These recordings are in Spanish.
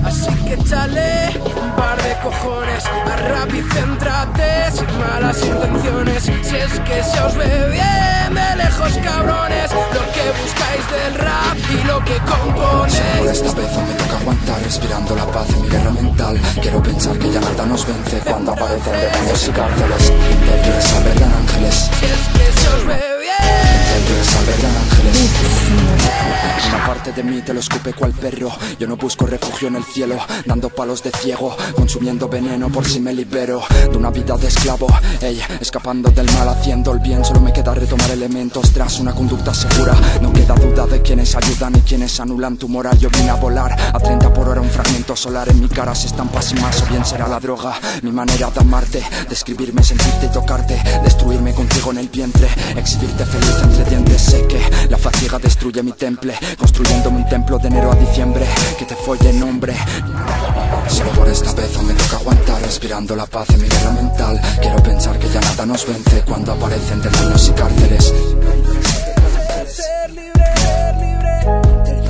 Así que échale un par de cojones a rap y céntrate sin malas intenciones. Si es que se os ve bien de lejos, cabrones, lo que buscáis del rap y lo que componéis. Por esta vez me toca aguantar, respirando la paz en mi guerra mental. Quiero pensar que ya nada nos vence cuando aparecen demonios y cárceles. Interiores albergan ángeles. Si es que se os ve bien. Interiores albergan ángeles. Una parte de mí te lo escupe cual perro. Yo no busco refugio en el cielo, dando palos de ciego, consumiendo veneno por si me libero de una vida de esclavo. Ey, escapando del mal, haciendo el bien. Solo me queda retomar elementos tras una conducta segura. No queda duda de quienes ayudan y quienes anulan tu moral. Yo vine a volar a 30 por hora, un fragmento solar en mi cara se estampa sin más. O bien será la droga, mi manera de amarte, describirme, sentirte y tocarte, destruirme contigo en el vientre, exhibirte feliz entre dientes. Sé que la fatiga destruye mi temple, construyéndome un templo de enero a diciembre, que te follen, hombre. Solo por esta vez me toca aguantar, respirando la paz en mi guerra mental. Quiero pensar que ya nada nos vence cuando aparecen demonios y cárceles. Ser libre, ser libre.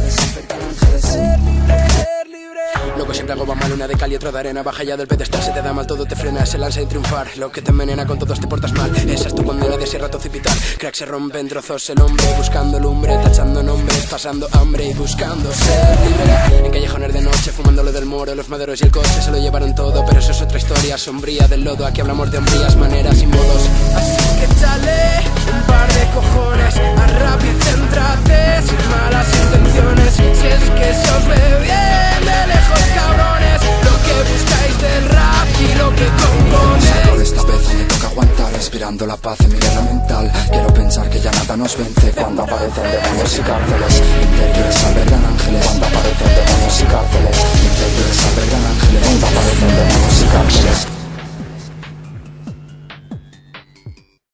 Ser libre, ser libre. Loco, siempre hago va mal, una de cal y otra de arena. Baja ya del pedestal, se te da mal, todo te frena. Se lanza en triunfar, lo que te envenena, con todos te portas mal. Esa es tu condena de ese rato occipital. Crack se rompe en trozos el hombre, buscando lumbre, tachando nombres, pasando hambre y buscando ser libre. En callejones de noche, fumándolo del moro, los maderos y el coche se lo llevaron todo, pero eso es otra historia sombría del lodo. Aquí hablamos de hombrías, maneras y modos. Así que échale un par de cojones a rap y céntrate sin malas intenciones. Si es que se os ve bien de lejos, cabrones, lo que buscáis del rap y lo que componéis. Por esta vez me toca aguantar, respirando la paz en mi guerra mental. Quiero pensar que ya nada nos vence cuando aparecen demonios y cárceles. Interiores albergan ángeles cuando aparecen demonios y